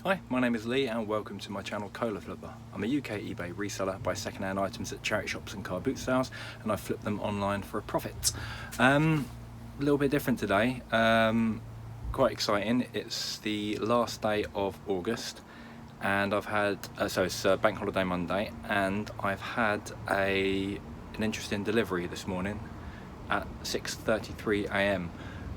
Hi, my name is Lee and welcome to my channel Cola Flipper. I'm a UK eBay reseller, buy second-hand items at charity shops and car boot sales, and I flip them online for a profit. A little bit different today, quite exciting. It's the last day of August and I've had, so it's Bank Holiday Monday, and I've had an interesting delivery this morning at 6:33 AM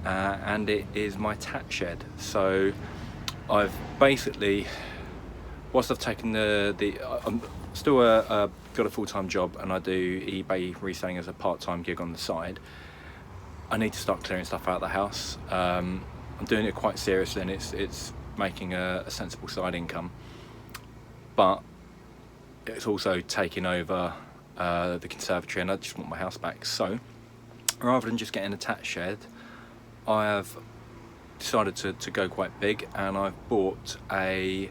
and it is my Tat-Shed. So I've basically, whilst I've taken I'm still got a full-time job and I do eBay reselling as a part-time gig on the side. I need to start clearing stuff out of the house. I'm doing it quite seriously and it's making a sensible side income, but it's also taking over the conservatory and I just want my house back. So rather than just getting a Tat-Shed, I have decided to go quite big, and I've bought a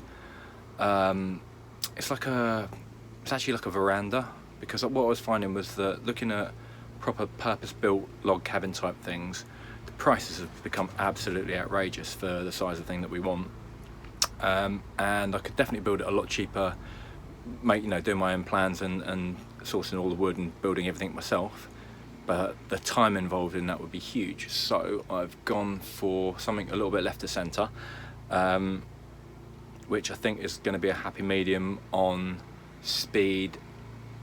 it's actually like a veranda, because what I was finding was that looking at proper purpose-built log cabin type things, the prices have become absolutely outrageous for the size of thing that we want, and I could definitely build it a lot cheaper, doing my own plans and sourcing all the wood and building everything myself. But the time involved in that would be huge. So I've gone for something a little bit left of centre, which I think is going to be a happy medium on speed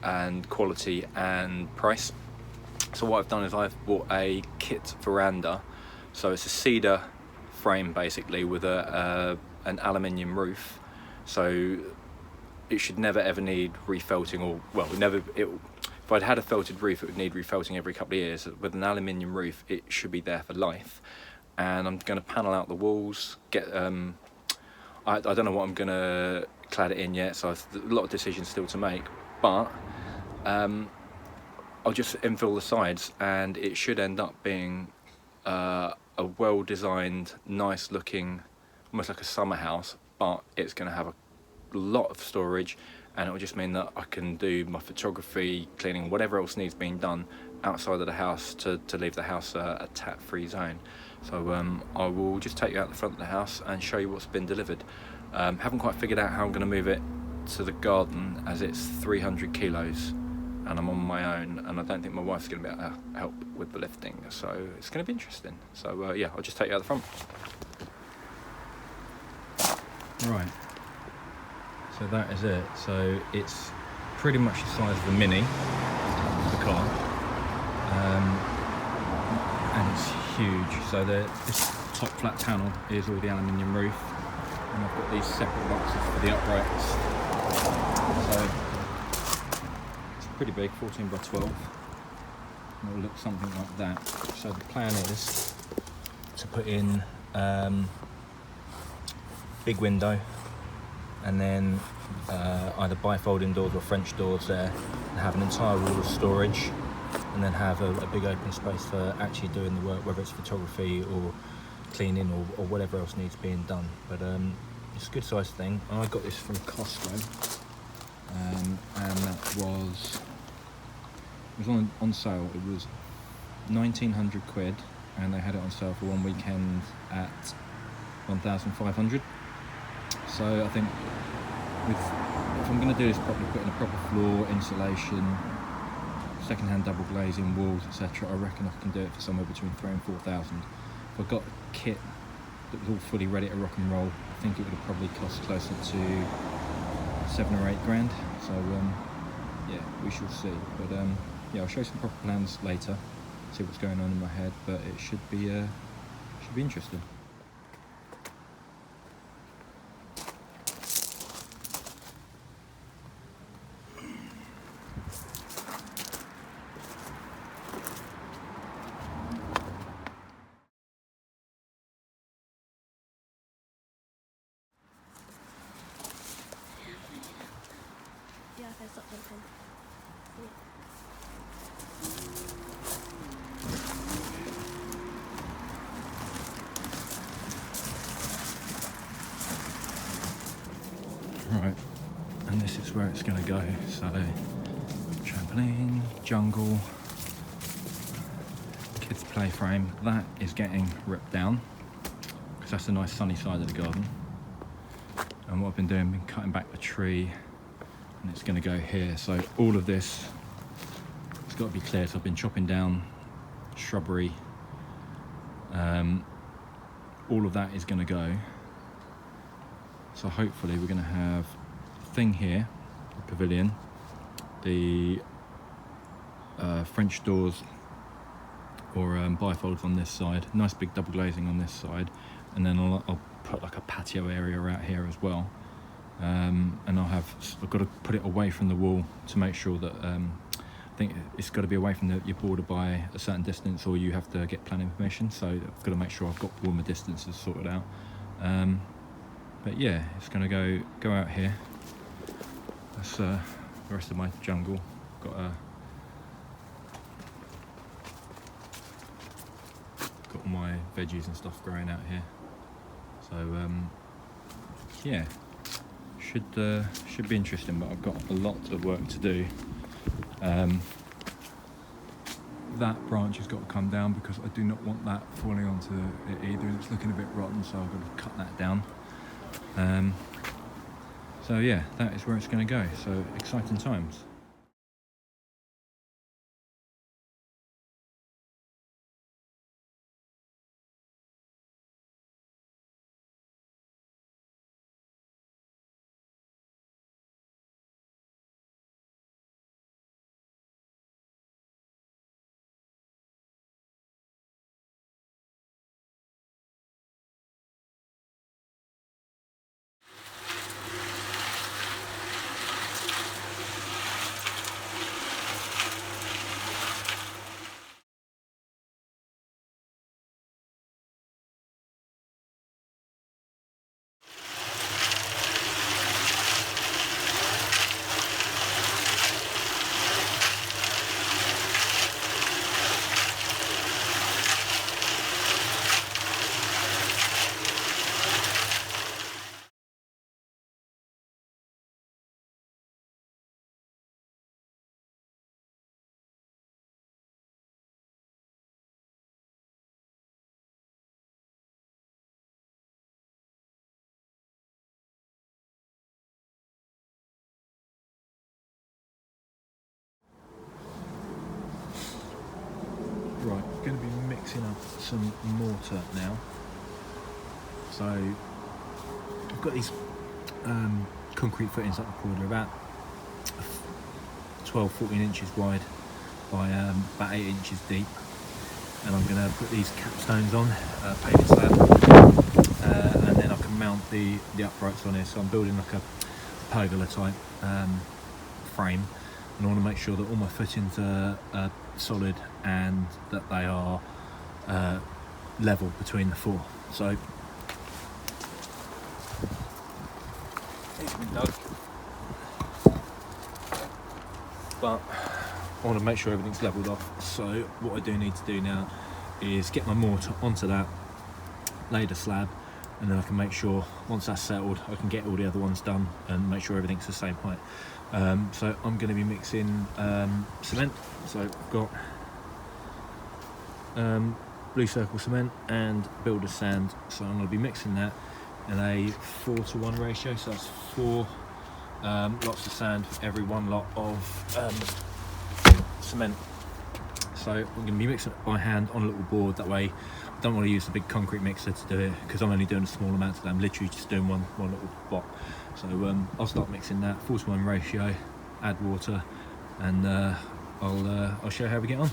and quality and price. So what I've done is I've bought a kit veranda. So it's a cedar frame basically with an aluminium roof. So it should never ever need refelting, or if I'd had a felted roof, it would need refelting every couple of years. With an aluminium roof, it should be there for life. And I'm going to panel out the walls, get I don't know what I'm going to clad it in yet, so I've a lot of decisions still to make, but I'll just infill the sides and it should end up being a well-designed, nice looking, almost like a summer house, but it's going to have a lot of storage, and it will just mean that I can do my photography, cleaning, whatever else needs being done outside of the house to leave the house a tat-free zone. So I will just take you out the front of the house and show you what's been delivered. Haven't quite figured out how I'm going to move it to the garden, as it's 300 kilos and I'm on my own, and I don't think my wife's going to be able to help with the lifting, so it's going to be interesting. So yeah, I'll just take you out the front. Right. So that is it. So it's pretty much the size of the Mini, the car, and it's huge. So this top flat panel is all the aluminium roof, and I've got these separate boxes for the uprights. So it's pretty big, 14 by 12. And it will look something like that. So the plan is to put in big window, and then either bifolding doors or French doors there, and have an entire wall of storage, and then have a big open space for actually doing the work, whether it's photography or cleaning or whatever else needs being done. But it's a good sized thing. I got this from Costco, and that was on sale. It was 1,900 quid, and they had it on sale for one weekend at 1,500. So I think if I'm going to do this properly, put in a proper floor, insulation, second-hand double glazing, walls, etc., I reckon I can do it for somewhere between 3,000 and 4,000. If I got a kit that was all fully ready to rock and roll, I think it would have probably cost closer to 7 or 8 grand. So yeah, we shall see. But yeah, I'll show you some proper plans later, see what's going on in my head. But it should be interesting. Right, and this is where it's going to go. So trampoline, jungle, kids play frame, that is getting ripped down because that's the nice sunny side of the garden. And what I've been doing, I've been cutting back the tree, and it's going to go here. So all of this, it's got to be clear. So I've been chopping down shrubbery. All of that is going to go. So hopefully we're going to have a thing here, a pavilion, the French doors or bifolds on this side, nice big double glazing on this side, and then I'll put like a patio area out here as well. And I've got to put it away from the wall to make sure that I think it's got to be away from your border by a certain distance, or you have to get planning permission. So I've got to make sure I've got all my distances sorted out. But yeah, it's going to go out here. That's the rest of my jungle. Got all my veggies and stuff growing out here. So yeah, should be interesting. But I've got a lot of work to do. That branch has got to come down because I do not want that falling onto it either. It's looking a bit rotten, so I've got to cut that down. So yeah, that is where it's going to go. So exciting times. Right, going to be mixing up some mortar now. So I've got these concrete footings that I poured. They're about 12-14 inches wide by about 8 inches deep, and I'm going to put these capstones on, paving slab, and then I can mount the uprights on here. So I'm building like a pergola type frame, and I want to make sure that all my footings are solid and that they are level between the four. So it's been dug, but I want to make sure everything's levelled off. So what I do need to do now is get my mortar onto that, lay the slab, and then I can make sure once that's settled I can get all the other ones done and make sure everything's the same height. So I'm going to be mixing cement. So I've got blue circle cement and builder's sand, so I'm going to be mixing that in a 4-to-1 ratio. So that's 4 lots of sand for every 1 lot of cement. So I'm going to be mixing it by hand on a little board. That way I don't want to use a big concrete mixer to do it because I'm only doing a small amount today. I'm literally just doing one little block. So I'll start mixing that 4-to-1 ratio, add water, and I'll show you how we get on.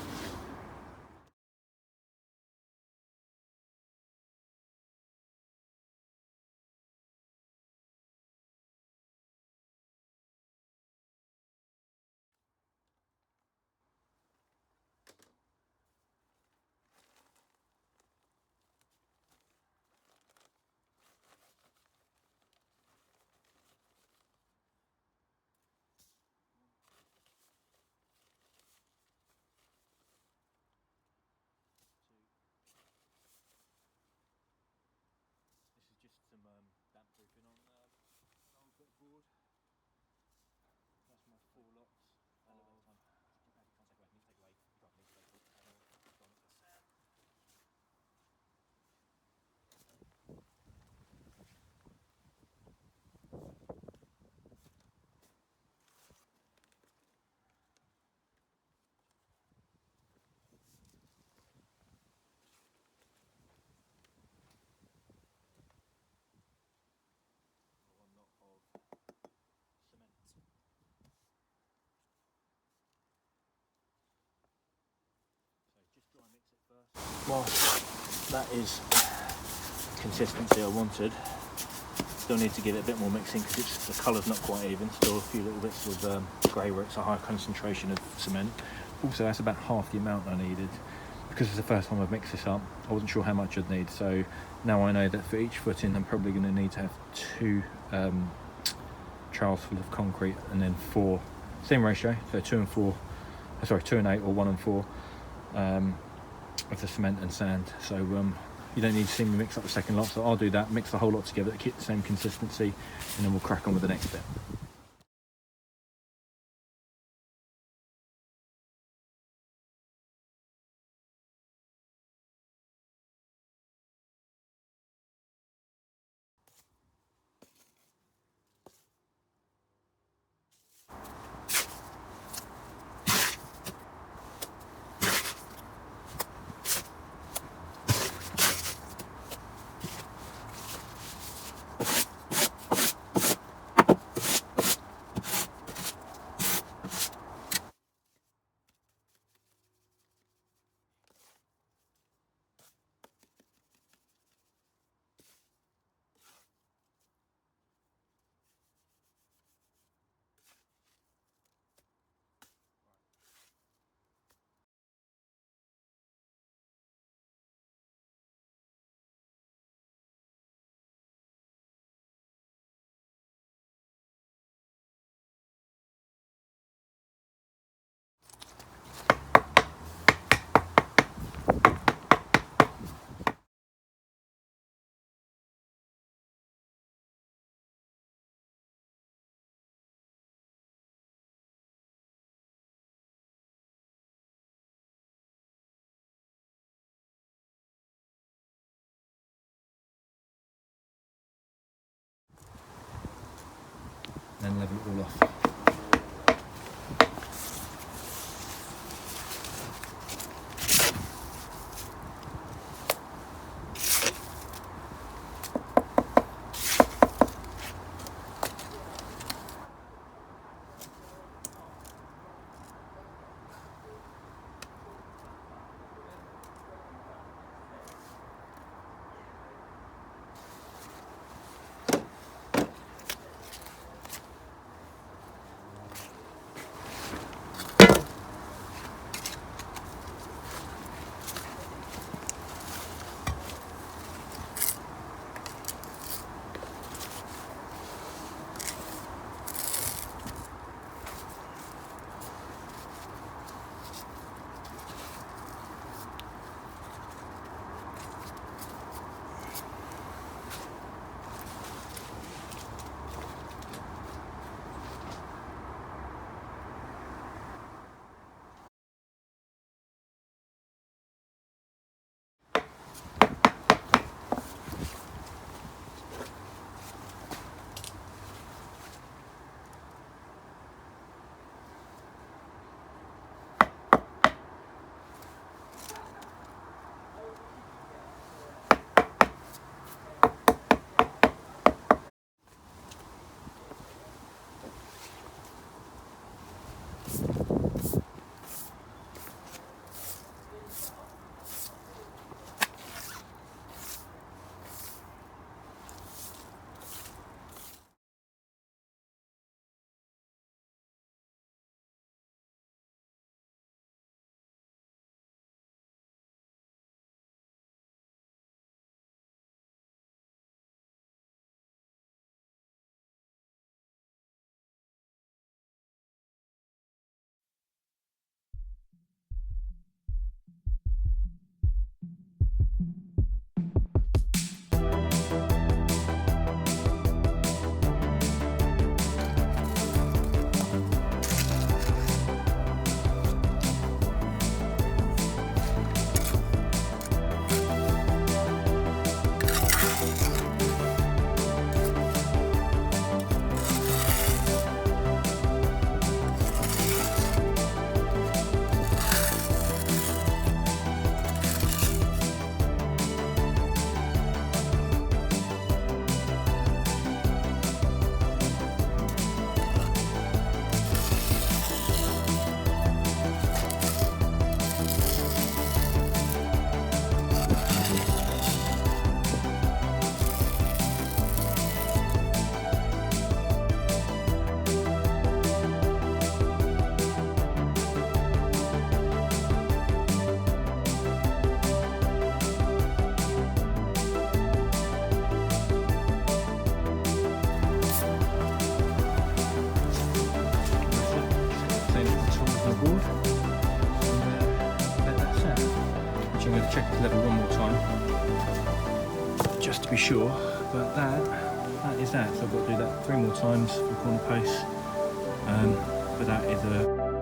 Well, that is consistency I wanted. Still need to give it a bit more mixing because the colour's not quite even. Still a few little bits of grey where it's a high concentration of cement. Also, that's about half the amount I needed. Because it's the first time I've mixed this up, I wasn't sure how much I'd need. So now I know that for each footing, I'm probably going to need to have 2 trowels full of concrete, and then 4, same ratio, so 2 and 4, sorry, 2 and 8 or 1 and 4 of the cement and sand. So you don't need to see me mix up the second lot, so I'll do that, mix the whole lot together to keep the same consistency, and then we'll crack on with the next bit. Then level it all off. board. Let that set. Which I'm going to check its level one more time, just to be sure. But that is that. So I've got to do that 3 more times for the corner post. But that is a